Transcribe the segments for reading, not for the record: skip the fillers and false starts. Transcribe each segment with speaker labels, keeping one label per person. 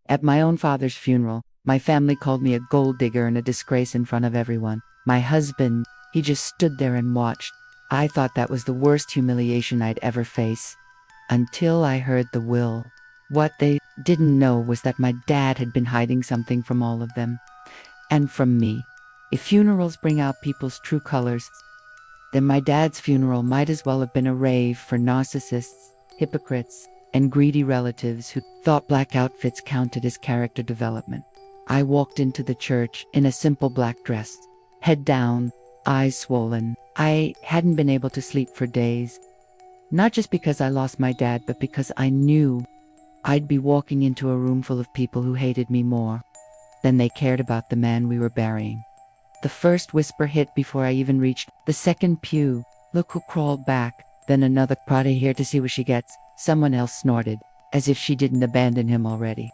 Speaker 1: At my own father's funeral, my family called me a gold digger and a disgrace in front of everyone. My husband, he just stood there and watched. I thought that was the worst humiliation I'd ever face. Until I heard the will. What they didn't know was that my dad had been hiding something from all of them. And from me. If funerals bring out people's true colors, then my dad's funeral might as well have been a rave for narcissists, hypocrites, and greedy relatives who thought black outfits counted as character development. I walked into the church in a simple black dress, head down, eyes swollen. I hadn't been able to sleep for days. Not just because I lost my dad, but because I knew I'd be walking into a room full of people who hated me more than they cared about the man we were burying. The first whisper hit before I even reached the second pew. Look who crawled back. Then another, Prada here to see what she gets. Someone else snorted, as if she didn't abandon him already.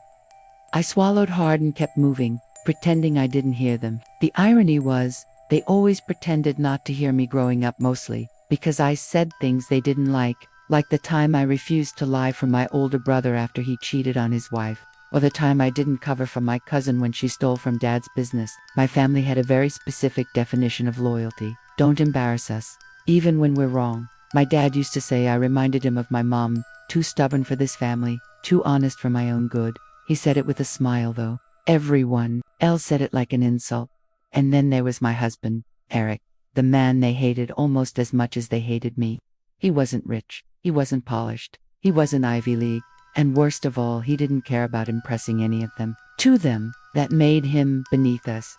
Speaker 1: I swallowed hard and kept moving, pretending I didn't hear them. The irony was, they always pretended not to hear me growing up, mostly because I said things they didn't like the time I refused to lie for my older brother after he cheated on his wife, or the time I didn't cover for my cousin when she stole from Dad's business. My family had a very specific definition of loyalty. Don't embarrass us, even when we're wrong. My dad used to say I reminded him of my mom, too stubborn for this family, too honest for my own good. He said it with a smile, though. Everyone else said it like an insult. And then there was my husband, Eric, the man they hated almost as much as they hated me. He wasn't rich, he wasn't polished, he wasn't Ivy League, and worst of all, he didn't care about impressing any of them. To them, that made him beneath us.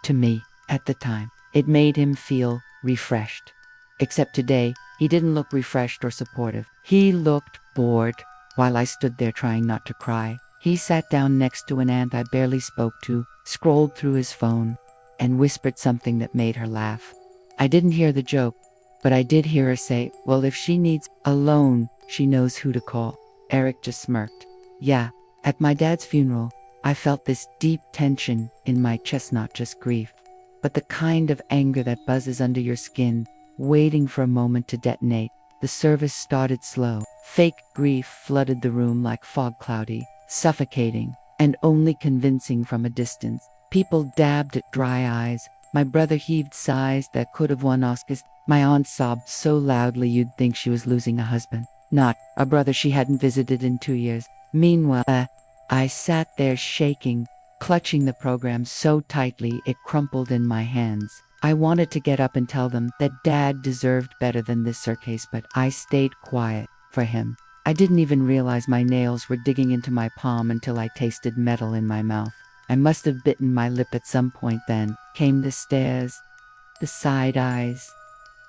Speaker 1: To me, at the time, it made him feel refreshed. Except today, he didn't look refreshed or supportive. He looked bored, while I stood there trying not to cry. He sat down next to an aunt I barely spoke to, scrolled through his phone, and whispered something that made her laugh. I didn't hear the joke, but I did hear her say, well, if she needs a loan, she knows who to call. Eric just smirked. Yeah, at my dad's funeral, I felt this deep tension in my chest, not just grief, but the kind of anger that buzzes under your skin, waiting for a moment to detonate. The service started slow. Fake grief flooded the room like fog, cloudy, suffocating, and only convincing from a distance. People dabbed at dry eyes. My brother heaved sighs that could have won Oscars. My aunt sobbed so loudly you'd think she was losing a husband, not a brother she hadn't visited in 2 years. Meanwhile, I sat there shaking, clutching the program so tightly it crumpled in my hands. I wanted to get up and tell them that Dad deserved better than this circus, but I stayed quiet for him. I didn't even realize my nails were digging into my palm until I tasted metal in my mouth. I must have bitten my lip at some point. Then came the stares, the side eyes,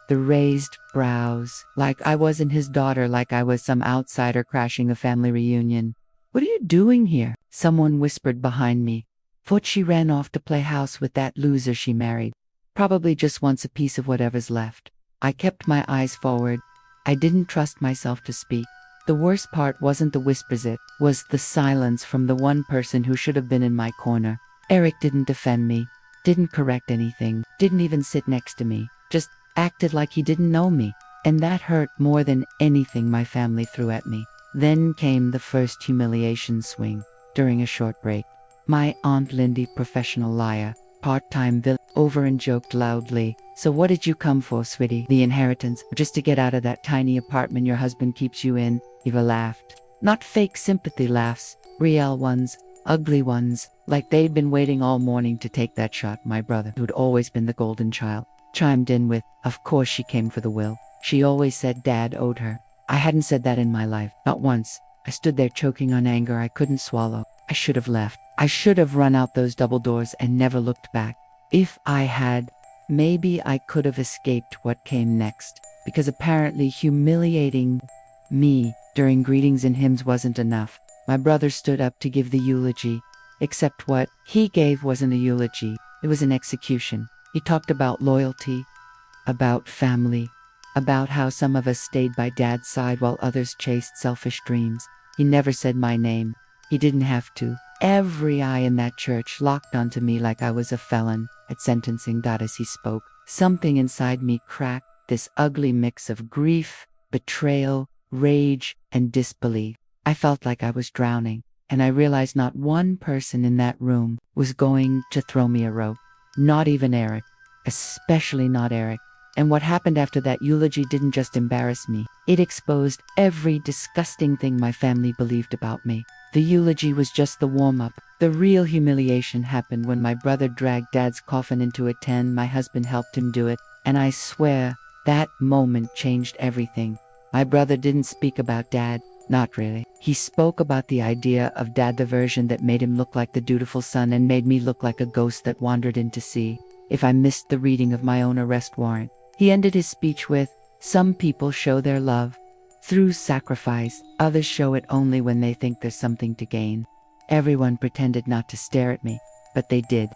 Speaker 1: the raised brows, like I wasn't his daughter, like I was some outsider crashing a family reunion. What are you doing here? Someone whispered behind me. Thought she ran off to play house with that loser she married. Probably just wants a piece of whatever's left. I kept my eyes forward. I didn't trust myself to speak. The worst part wasn't the whispers, it was the silence from the one person who should have been in my corner. Eric didn't defend me, didn't correct anything, didn't even sit next to me, just acted like he didn't know me. And that hurt more than anything my family threw at me. Then came the first humiliation swing, during a short break. My Aunt Lindy, professional liar, part-time villain, over and joked loudly. So what did you come for, sweetie? The inheritance? Just to get out of that tiny apartment your husband keeps you in? Eva laughed. Not fake sympathy laughs, real ones, ugly ones, like they'd been waiting all morning to take that shot. My brother, who'd always been the golden child, chimed in with, of course she came for the will. She always said Dad owed her. I hadn't said that in my life, not once. I stood there choking on anger I couldn't swallow. I should have left. I should have run out those double doors and never looked back. If I had, maybe I could have escaped what came next, because apparently humiliating me during greetings and hymns wasn't enough. My brother stood up to give the eulogy, except what he gave wasn't a eulogy, it was an execution. He talked about loyalty, about family, about how some of us stayed by Dad's side while others chased selfish dreams. He never said my name. He didn't have to. Every eye in that church locked onto me like I was a felon at sentencing. As he spoke, something inside me cracked, this ugly mix of grief, betrayal, rage, and disbelief. I felt like I was drowning. and I realized not one person in that room was going to throw me a rope. Not even Eric. Especially not Eric. And what happened after that eulogy didn't just embarrass me. It exposed every disgusting thing my family believed about me. The eulogy was just the warm-up. The real humiliation happened when my brother dragged Dad's coffin into a tent. My husband helped him do it, and I swear that moment changed everything. My brother didn't speak about Dad. Not really. He spoke about the idea of Dad, the version that made him look like the dutiful son and made me look like a ghost that wandered in to see if I missed the reading of my own arrest warrant. He ended his speech with, "Some people show their love through sacrifice, others show it only when they think there's something to gain." Everyone pretended not to stare at me, but they did.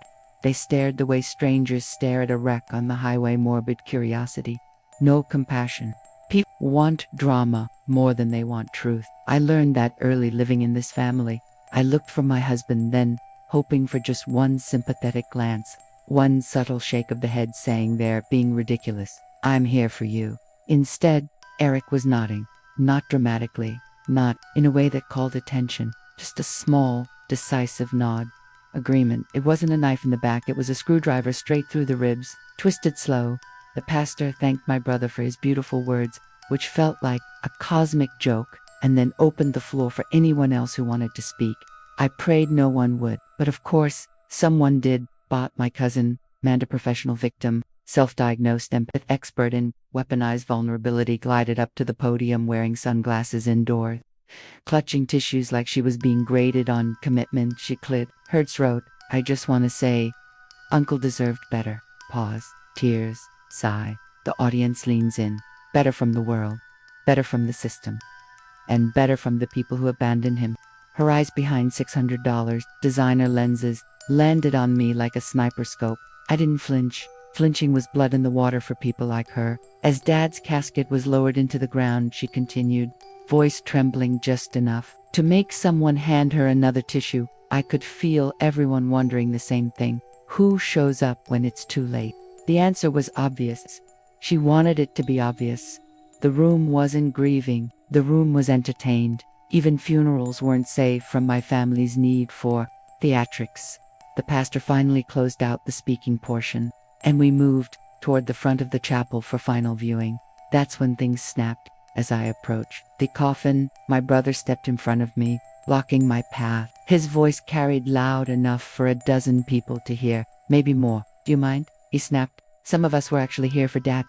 Speaker 1: They stared the way strangers stare at a wreck on the highway, morbid curiosity. No compassion. People want drama more than they want truth. I learned that early living in this family. I looked for my husband then, hoping for just one sympathetic glance, one subtle shake of the head saying they're being ridiculous. "I'm here for you." Instead, Eric was nodding, not dramatically, not in a way that called attention, just a small, decisive nod. Agreement. It wasn't a knife in the back, it was a screwdriver straight through the ribs, twisted slow. The pastor thanked my brother for his beautiful words, which felt like a cosmic joke, and then opened the floor for anyone else who wanted to speak. I prayed no one would, but of course, someone did. Bought my cousin, Manda, professional victim, self-diagnosed empath expert in weaponized vulnerability, glided up to the podium wearing sunglasses indoors. Clutching tissues like she was being graded on commitment, she cleared her throat. "I just want to say, Uncle deserved better." Pause. Tears. Sigh. The audience leans in. Better from the world. Better from the system. And better from the people who abandoned him. Her eyes behind $600 designer lenses landed on me like a sniper scope. I didn't flinch. Flinching was blood in the water for people like her. As Dad's casket was lowered into the ground, she continued, voice trembling just enough to make someone hand her another tissue. I could feel everyone wondering the same thing. Who shows up when it's too late? The answer was obvious. She wanted it to be obvious. The room wasn't grieving. The room was entertained. Even funerals weren't safe from my family's need for theatrics. The pastor finally closed out the speaking portion, and we moved toward the front of the chapel for final viewing. That's when things snapped. As I approached the coffin, my brother stepped in front of me, blocking my path. His voice carried loud enough for a dozen people to hear, maybe more. "Do you mind?" he snapped. "Some of us were actually here for Dad."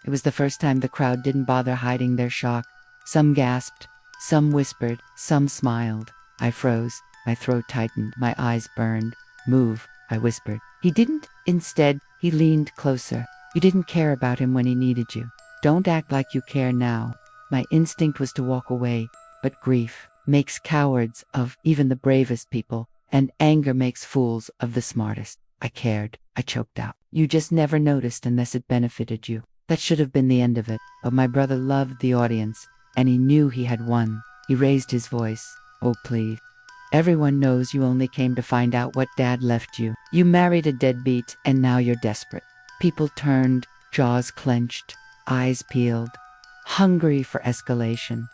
Speaker 1: It was the first time the crowd didn't bother hiding their shock. Some gasped, some whispered, some smiled. I froze, my throat tightened, my eyes burned. "Move," I whispered. He didn't. Instead, he leaned closer. "You didn't care about him when he needed you. Don't act like you care now." My instinct was to walk away, but grief makes cowards of even the bravest people, and anger makes fools of the smartest. "I cared," I choked out. "You just never noticed unless it benefited you." That should have been the end of it, but my brother loved the audience, and he knew he had won. He raised his voice. "Oh, please. Everyone knows you only came to find out what Dad left you. You married a deadbeat, and now you're desperate." People turned, jaws clenched, eyes peeled, hungry for escalation.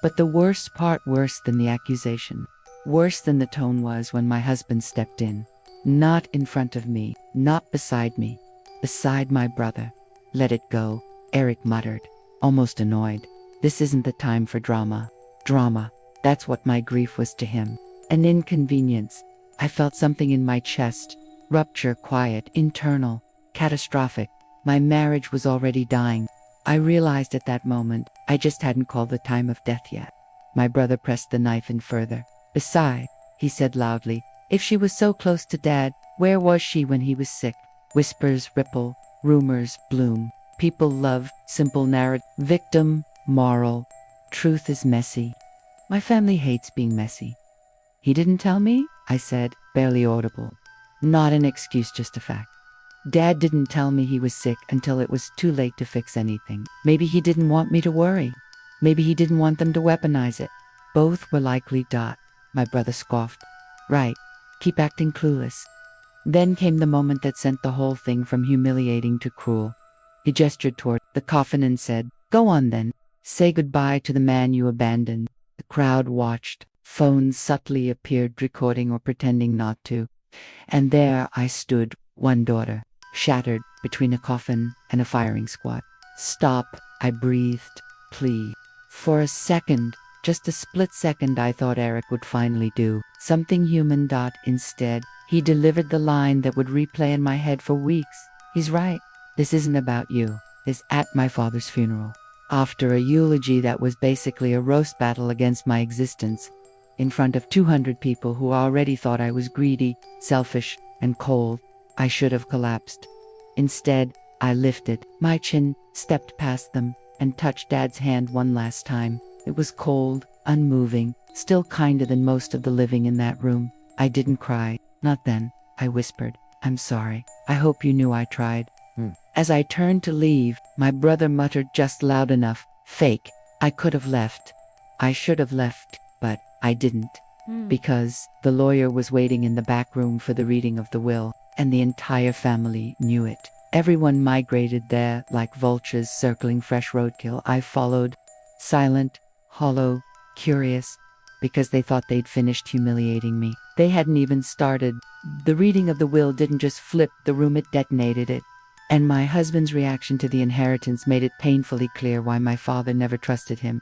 Speaker 1: But the worst part, worse than the accusation, worse than the tone, was when my husband stepped in. Not in front of me, not beside me, beside my brother. "Let it go," Eric muttered, almost annoyed. "This isn't the time for drama." Drama. That's what my grief was to him. An inconvenience. I felt something in my chest. Rupture, quiet, internal, catastrophic. My marriage was already dying. I realized at that moment I just hadn't called the time of death yet. My brother pressed the knife in further. "Besides," he said loudly, "if she was so close to Dad, where was she when he was sick?" Whispers ripple, rumors bloom. People love simple narrative. Victim, moral. Truth is messy. My family hates being messy. "He didn't tell me?" I said, barely audible. Not an excuse, just a fact. Dad didn't tell me he was sick until it was too late to fix anything. Maybe he didn't want me to worry. Maybe he didn't want them to weaponize it. Both were likely. My brother scoffed. "Right. Keep acting clueless." Then came the moment that sent the whole thing from humiliating to cruel. He gestured toward the coffin and said, "Go on then. Say goodbye to the man you abandoned." The crowd watched, Phones subtly appeared, recording or pretending not to. And there I stood, one daughter, shattered between a coffin and a firing squad. Stop, I breathed. Please. For a second, just a split second, I thought Eric would finally do something human. Instead, he delivered the line that would replay in my head for weeks. He's right. This isn't about you. This at my father's funeral. After a eulogy that was basically a roast battle against my existence, in front of 200 people who already thought I was greedy, selfish, and cold, I should have collapsed. Instead, I lifted my chin, stepped past them, and touched Dad's hand one last time. It was cold, unmoving, still kinder than most of the living in that room. I didn't cry, not then. I whispered, "I'm sorry. I hope you knew I tried." As I turned to leave, my brother muttered just loud enough, "Fake. I could have left. I should have left, but I didn't." Because the lawyer was waiting in the back room for the reading of the will, and the entire family knew it. Everyone migrated there like vultures circling fresh roadkill. I followed, silent, hollow, curious, because they thought they'd finished humiliating me. They hadn't even started. The reading of the will didn't just flip the room, it detonated it. And my husband's reaction to the inheritance made it painfully clear why my father never trusted him.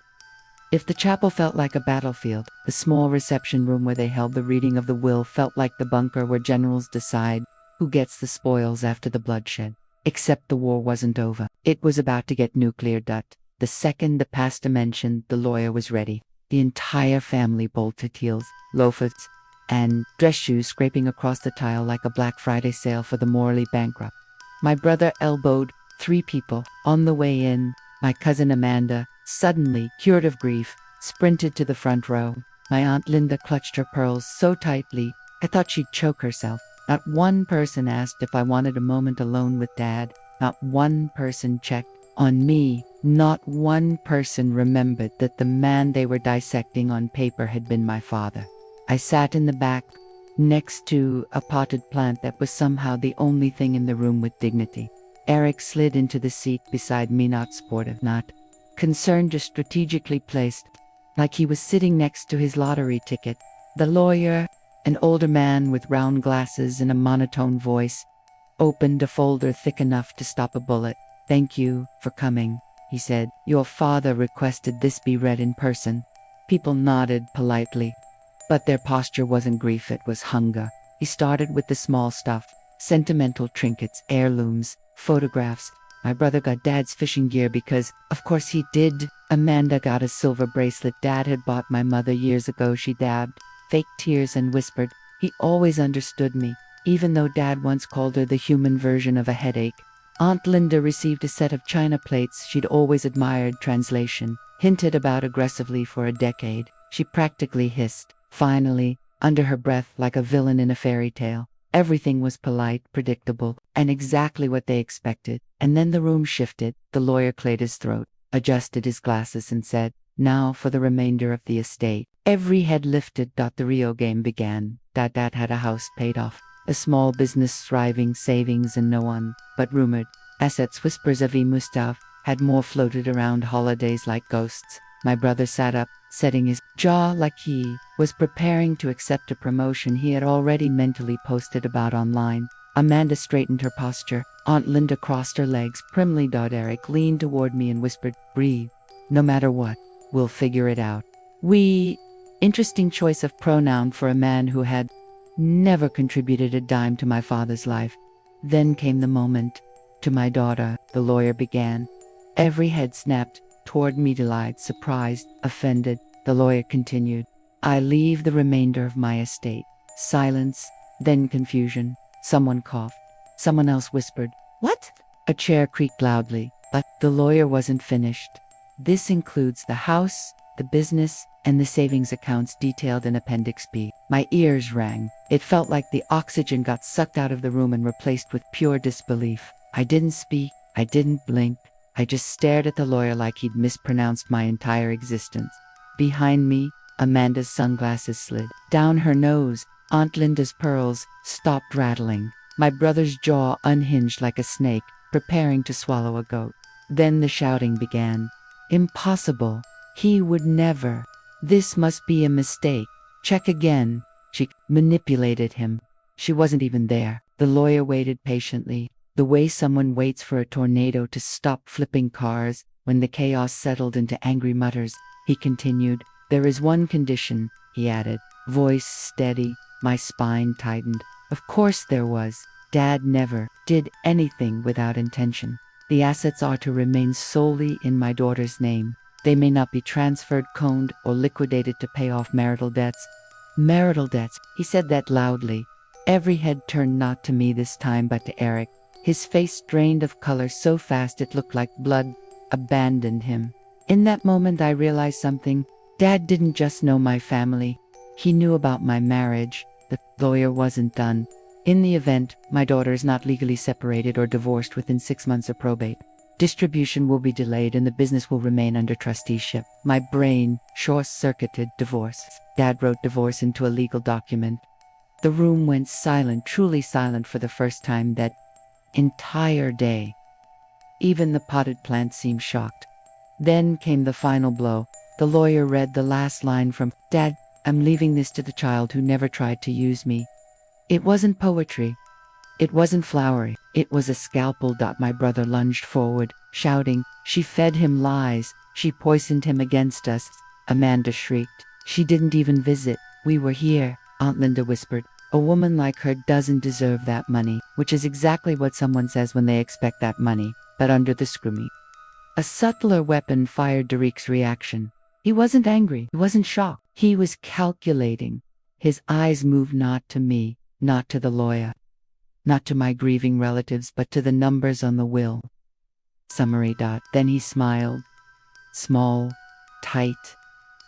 Speaker 1: If the chapel felt like a battlefield, the small reception room where they held the reading of the will felt like the bunker where generals decide who gets the spoils after the bloodshed. Except the war wasn't over. It was about to get nuclear. The second the pastor mentioned the lawyer was ready, the entire family bolted, heels, loafers, and dress shoes scraping across the tile like a Black Friday sale for the morally bankrupt. My brother elbowed 3 people. On the way in, my cousin Amanda, suddenly cured of grief, sprinted to the front row. My Aunt Linda clutched her pearls so tightly, I thought she'd choke herself. Not one person asked if I wanted a moment alone with Dad. Not one person checked on me. Not one person remembered that the man they were dissecting on paper had been my father. I sat in the back, next to a potted plant that was somehow the only thing in the room with dignity. Eric slid into the seat beside me, not sportive, not concerned, just strategically placed, like he was sitting next to his lottery ticket. The lawyer, an older man with round glasses and a monotone voice, opened a folder thick enough to stop a bullet. "Thank you for coming," he said. "Your father requested this be read in person." People nodded politely, but their posture wasn't grief, it was hunger. He started with the small stuff, sentimental trinkets, heirlooms, photographs. My brother got Dad's fishing gear because, of course he did. Amanda got a silver bracelet Dad had bought my mother years ago. She dabbed fake tears and whispered, "He always understood me," even though Dad once called her the human version of a headache. Aunt Linda received a set of china plates she'd always admired, translation, hinted about aggressively for a decade. She practically hissed, finally, under her breath like a villain in a fairy tale. Everything was polite, predictable, and exactly what they expected. And then the room shifted. The lawyer cleared his throat, adjusted his glasses, and said, "Now for the remainder of the estate." Every head lifted. The real game began. Dad had a house paid off, a small business thriving, savings, and no one but rumored assets. Whispers of Mustav had more floated around holidays like ghosts. My brother sat up, setting his jaw like he was preparing to accept a promotion he had already mentally posted about online. Amanda straightened her posture. Aunt Linda crossed her legs primly. Eric leaned toward me and whispered, "Breathe. No matter what, we'll figure it out." Interesting choice of pronoun for a man who had never contributed a dime to my father's life. Then came the moment. "To my daughter," the lawyer began. Every head snapped toward me, delighted, surprised, offended. The lawyer continued, "I leave the remainder of my estate." Silence, then confusion. Someone coughed. Someone else whispered, "What?" A chair creaked loudly, but the lawyer wasn't finished. "This includes the house, the business, and the savings accounts detailed in Appendix B." My ears rang. It felt like the oxygen got sucked out of the room and replaced with pure disbelief. I didn't speak. I didn't blink. I just stared at the lawyer like he'd mispronounced my entire existence. Behind me, Amanda's sunglasses slid down her nose. Aunt Linda's pearls stopped rattling. My brother's jaw unhinged like a snake, preparing to swallow a goat. Then the shouting began. Impossible. He would never. This must be a mistake. Check again. She manipulated him. She wasn't even there. The lawyer waited patiently, the way someone waits for a tornado to stop flipping cars. When the chaos settled into angry mutters, he continued, "There is one condition," he added, voice steady. My spine tightened. Of course there was. Dad never did anything without intention. The assets are to remain solely in my daughter's name. They may not be transferred, coned, or liquidated to pay off marital debts. Marital debts. He said that loudly. Every head turned not to me this time but to Eric. His face drained of color so fast it looked like blood abandoned him. In that moment I realized something. Dad didn't just know my family. He knew about my marriage. The lawyer wasn't done. In the event my daughter is not legally separated or divorced within 6 months of probate, distribution will be delayed and the business will remain under trusteeship. My brain short-circuited. Divorce. Dad wrote divorce into a legal document. The room went silent, truly silent for the first time that entire day. Even the potted plant seemed shocked. Then came the final blow. The lawyer read the last line from Dad, "I'm leaving this to the child who never tried to use me." It wasn't poetry. It wasn't flowery. It was a scalpel. My brother lunged forward, shouting, "She fed him lies. She poisoned him against us." Amanda shrieked. "She didn't even visit. We were here," Aunt Linda whispered. "A woman like her doesn't deserve that money," which is exactly what someone says when they expect that money, but under the scrutiny. A subtler weapon fired Derek's reaction. He wasn't angry. He wasn't shocked. He was calculating. His eyes moved not to me, not to the lawyer, not to my grieving relatives, but to the numbers on the will. Summary. Then he smiled. Small, tight,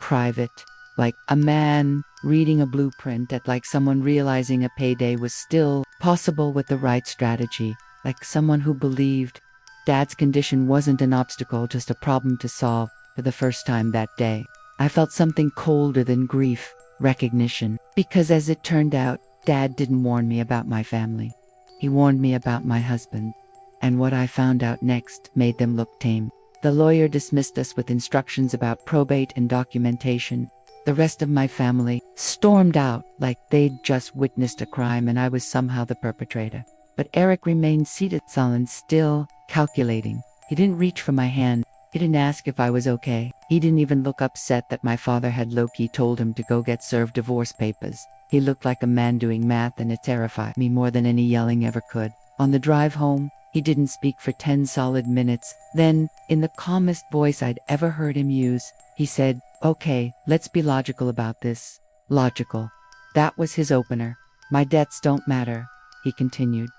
Speaker 1: private, like a man reading a blueprint, like someone realizing a payday was still possible with the right strategy, like someone who believed Dad's condition wasn't an obstacle, just a problem to solve. For the first time that day, I felt something colder than grief, recognition. Because as it turned out, Dad didn't warn me about my family. He warned me about my husband. And what I found out next made them look tame. The lawyer dismissed us with instructions about probate and documentation. The rest of my family stormed out like they'd just witnessed a crime and I was somehow the perpetrator. But Eric remained seated, sullen, still, calculating. He didn't reach for my hand. He didn't ask if I was okay. He didn't even look upset that my father had low-key told him to go get served divorce papers. He looked like a man doing math, and it terrified me more than any yelling ever could. On the drive home, he didn't speak for 10 solid minutes. Then, in the calmest voice I'd ever heard him use, he said, "Okay, let's be logical about this." Logical. That was his opener. "My debts don't matter," he continued.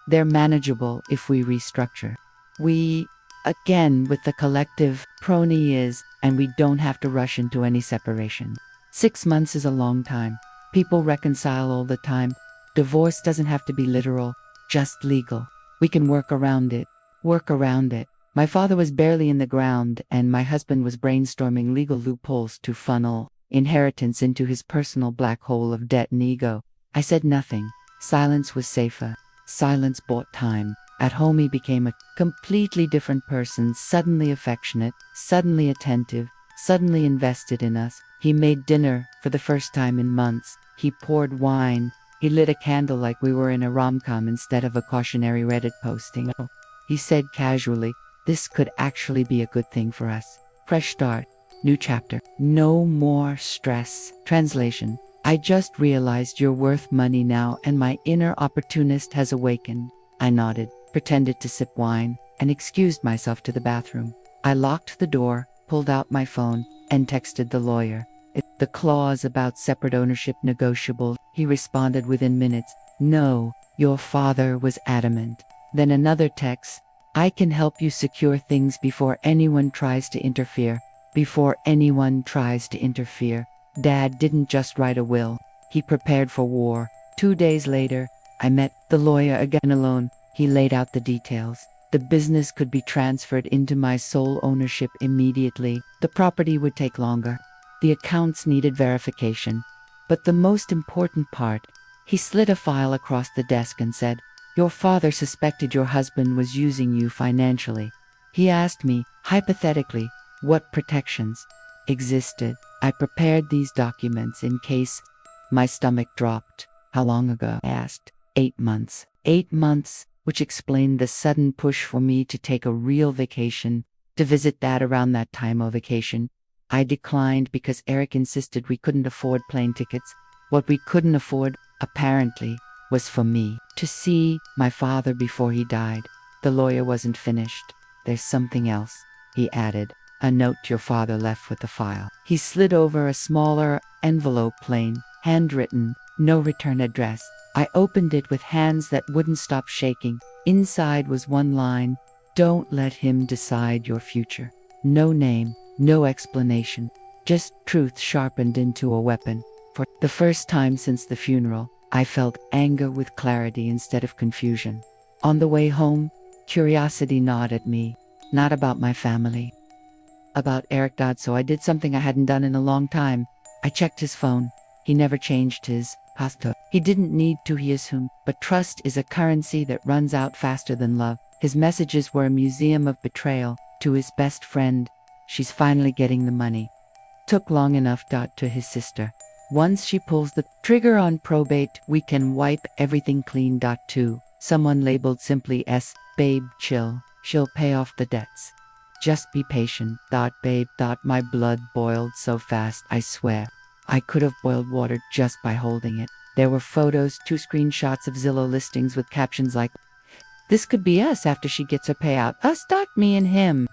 Speaker 1: "They're manageable if we restructure. We, again with the collective prony is, and we don't have to rush into any separation. 6 months is a long time. People reconcile all the time. Divorce doesn't have to be literal, just legal. We can work around it. Work around it." My father was barely in the ground, and my husband was brainstorming legal loopholes to funnel inheritance into his personal black hole of debt and ego. I said nothing. Silence was safer. Silence bought time. At home he became a completely different person, suddenly affectionate, suddenly attentive, suddenly invested in us. He made dinner for the first time in months. He poured wine. He lit a candle like we were in a rom-com instead of a cautionary Reddit posting. He said casually, "This could actually be a good thing for us. Fresh start. New chapter. No more stress." Translation: "I just realized you're worth money now and my inner opportunist has awakened." I nodded, pretended to sip wine, and excused myself to the bathroom. I locked the door, pulled out my phone, and texted the lawyer. "The clause about separate ownership negotiable," he responded within minutes. "No, your father was adamant." Then another text. "I can help you secure things before anyone tries to interfere." Before anyone tries to interfere. Dad didn't just write a will. He prepared for war. 2 days later, I met the lawyer again alone. He laid out the details. The business could be transferred into my sole ownership immediately. The property would take longer. The accounts needed verification. But the most important part, he slid a file across the desk and said, "Your father suspected your husband was using you financially. He asked me, hypothetically, what protections existed." I prepared these documents in case my stomach dropped. How long ago? I asked. 8 months. 8 months, which explained the sudden push for me to take a real vacation, to visit Dad around that time of vacation. I declined because Eric insisted we couldn't afford plane tickets. What we couldn't afford, apparently, was for me to see my father before he died. The lawyer wasn't finished. There's something else, he added. A note your father left with the file. He slid over a smaller envelope, plain, handwritten, no return address. I opened it with hands that wouldn't stop shaking. Inside was one line: don't let him decide your future. No name, no explanation, just truth sharpened into a weapon. For the first time since the funeral, I felt anger with clarity instead of confusion. On the way home, curiosity gnawed at me. Not about my family, about Eric Dodd, so I did something I hadn't done in a long time. I checked his phone. He never changed his password. He didn't need to, he assumed. But trust is a currency that runs out faster than love. His messages were a museum of betrayal. To his best friend, she's finally getting the money. Took long enough. To his sister, once she pulls the trigger on probate, we can wipe everything clean. To someone labeled simply S, babe, chill. She'll pay off the debts. Just be patient. Babe. My blood boiled so fast, I swear. I could have boiled water just by holding it. There were photos, 2 screenshots of Zillow listings with captions like, "This could be us after she gets her payout. Us. Me and him."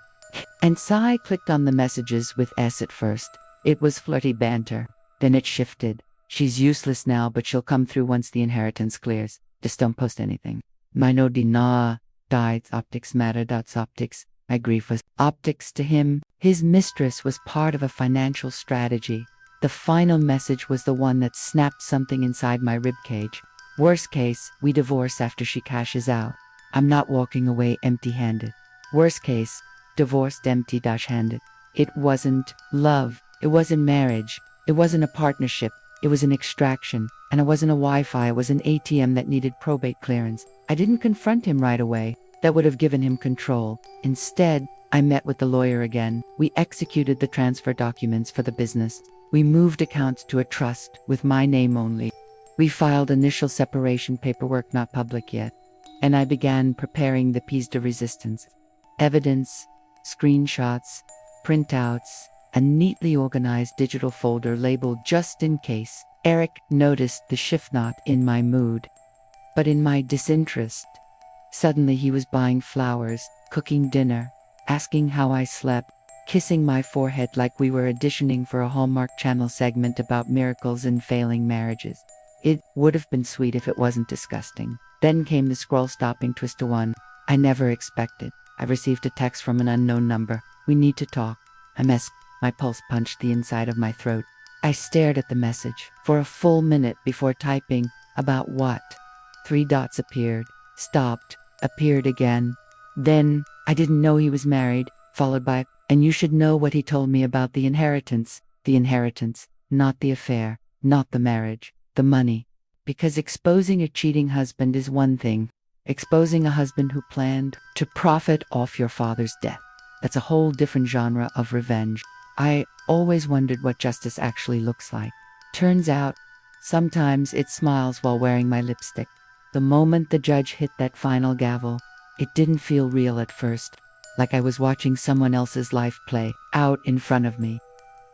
Speaker 1: And Sai clicked on the messages with S at first. It was flirty banter. Then it shifted. She's useless now, but she'll come through once the inheritance clears. Just don't post anything. My no dina died. Optics matter. Optics. My grief was optics to him. His mistress was part of a financial strategy. The final message was the one that snapped something inside my ribcage. Worst case, we divorce after she cashes out. I'm not walking away empty-handed. Worst case, divorced empty-handed. It wasn't love. It wasn't marriage. It wasn't a partnership. It was an extraction. And it wasn't a Wi-Fi. It was an ATM that needed probate clearance. I didn't confront him right away. That would have given him control. Instead, I met with the lawyer again. We executed the transfer documents for the business. We moved accounts to a trust with my name only. We filed initial separation paperwork, not public yet. And I began preparing the pièce de résistance. Evidence, screenshots, printouts, a neatly organized digital folder labeled just in case. Eric noticed the shift not in my mood, but in my disinterest. Suddenly he was buying flowers, cooking dinner, asking how I slept, kissing my forehead like we were auditioning for a Hallmark Channel segment about miracles and failing marriages. It would have been sweet if it wasn't disgusting. Then came the scroll-stopping twist to one I never expected. I received a text from an unknown number. We need to talk. A mess. My pulse punched the inside of my throat. I stared at the message for a full minute before typing. About what? 3 dots appeared, stopped, appeared again. Then, I didn't know he was married, followed by, and you should know what he told me about the inheritance. The inheritance, not the affair, not the marriage, the money. Because exposing a cheating husband is one thing. Exposing a husband who planned to profit off your father's death, that's a whole different genre of revenge. I always wondered what justice actually looks like. Turns out, sometimes it smiles while wearing my lipstick. The moment the judge hit that final gavel, it didn't feel real at first, like I was watching someone else's life play out in front of me.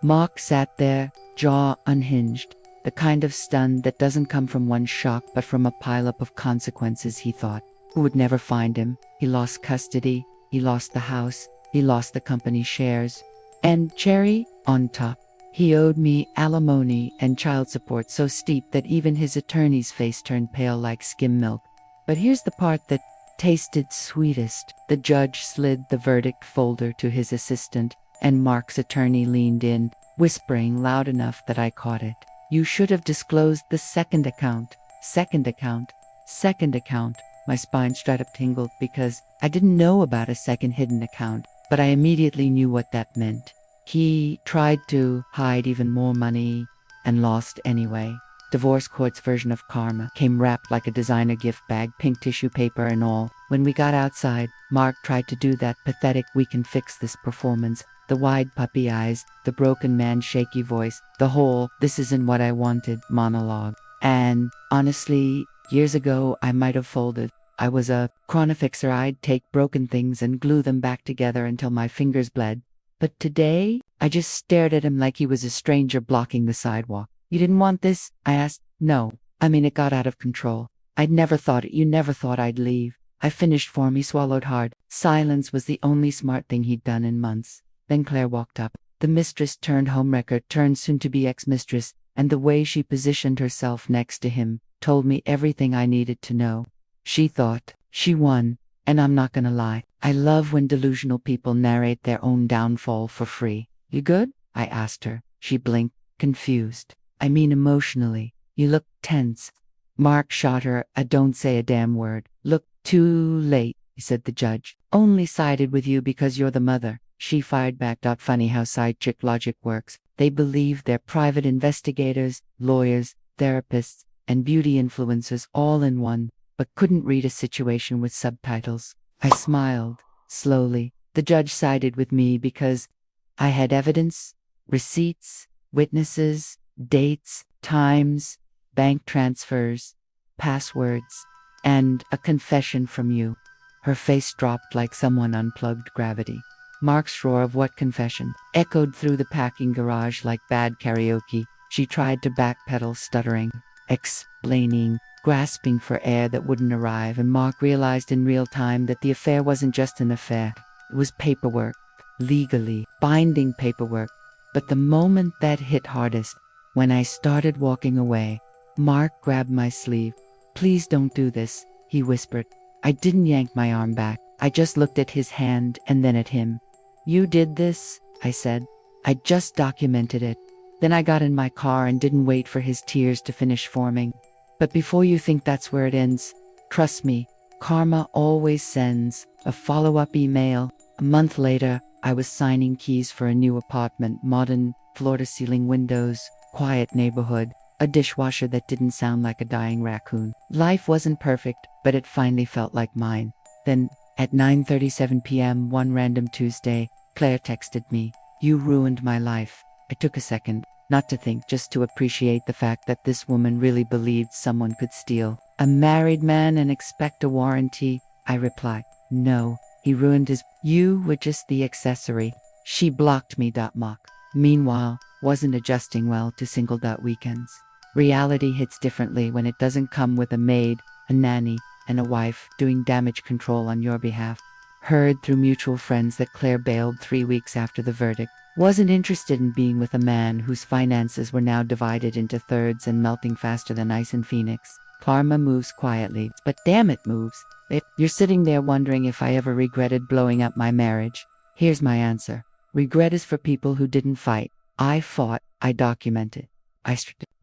Speaker 1: Mark sat there, jaw unhinged, the kind of stun that doesn't come from one shock but from a pileup of consequences, he thought. Who would never find him? He lost custody, he lost the house, he lost the company shares. And cherry on top, he owed me alimony and child support so steep that even his attorney's face turned pale like skim milk. But here's the part that tasted sweetest. The judge slid the verdict folder to his assistant, and Mark's attorney leaned in, whispering loud enough that I caught it. You should have disclosed the second account. Second account. Second account. My spine straight up tingled because I didn't know about a second hidden account, but I immediately knew what that meant. He tried to hide even more money and lost anyway. Divorce court's version of karma came wrapped like a designer gift bag, pink tissue paper and all. When we got outside, Mark tried to do that pathetic "we can fix this" performance. The wide puppy eyes, the broken man's shaky voice, the whole "this isn't what I wanted" monologue. And honestly, years ago I might have folded. I was a chronofixer. I'd take broken things and glue them back together until my fingers bled. But today, I just stared at him like he was a stranger blocking the sidewalk. "You didn't want this?" I asked. "No. I mean, it got out of control. You never thought I'd leave." I finished for him. He swallowed hard. Silence was the only smart thing he'd done in months. Then Claire walked up. The mistress turned homewrecker, turned soon-to-be ex-mistress, and the way she positioned herself next to him told me everything I needed to know. She thought she won, and I'm not gonna lie. I love when delusional people narrate their own downfall for free. "You good?" I asked her. She blinked, confused. "I mean emotionally. You look tense." Mark shot her a "don't say a damn word." "Look, too late," said the judge. "Only sided with you because you're the mother." She fired back. "Funny how side chick logic works. They believe they're private investigators, lawyers, therapists, and beauty influencers all in one, but couldn't read a situation with subtitles." I smiled, slowly. The judge sided with me because I had evidence, receipts, witnesses, dates, times, bank transfers, passwords, and a confession from you. Her face dropped like someone unplugged gravity. Mark's roar of "what confession?" echoed through the packing garage like bad karaoke. She tried to backpedal, stuttering, explaining, grasping for air that wouldn't arrive, and Mark realized in real time that the affair wasn't just an affair. It was paperwork, legally binding paperwork. But the moment that hit hardest, when I started walking away, Mark grabbed my sleeve. "Please don't do this," he whispered. I didn't yank my arm back. I just looked at his hand and then at him. "You did this," I said. "I just documented it." Then I got in my car and didn't wait for his tears to finish forming. But before you think that's where it ends, trust me, karma always sends a follow-up email. A month later, I was signing keys for a new apartment, modern, floor-to-ceiling windows, quiet neighborhood, a dishwasher that didn't sound like a dying raccoon. Life wasn't perfect, but it finally felt like mine. Then, at 9:37 p.m. one random Tuesday, Claire texted me, "You ruined my life." I took a second, not to think, just to appreciate the fact that this woman really believed someone could steal a married man and expect a warranty. I replied, "No, he ruined his. You were just the accessory." She blocked me. Mock. Meanwhile, wasn't adjusting well to single weekends. Reality hits differently when it doesn't come with a maid, a nanny, and a wife doing damage control on your behalf. Heard through mutual friends that Claire bailed 3 weeks after the verdict. Wasn't interested in being with a man whose finances were now divided into thirds and melting faster than ice in Phoenix. Karma moves quietly, but damn it moves. If you're sitting there wondering if I ever regretted blowing up my marriage, here's my answer. Regret is for people who didn't fight. I fought, I documented,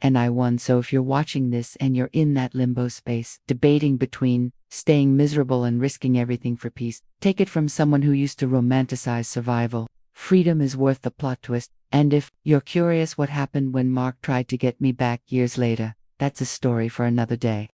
Speaker 1: and I won. So if you're watching this and you're in that limbo space, debating between staying miserable and risking everything for peace, take it from someone who used to romanticize survival. Freedom is worth the plot twist. And if you're curious what happened when Mark tried to get me back years later, that's a story for another day.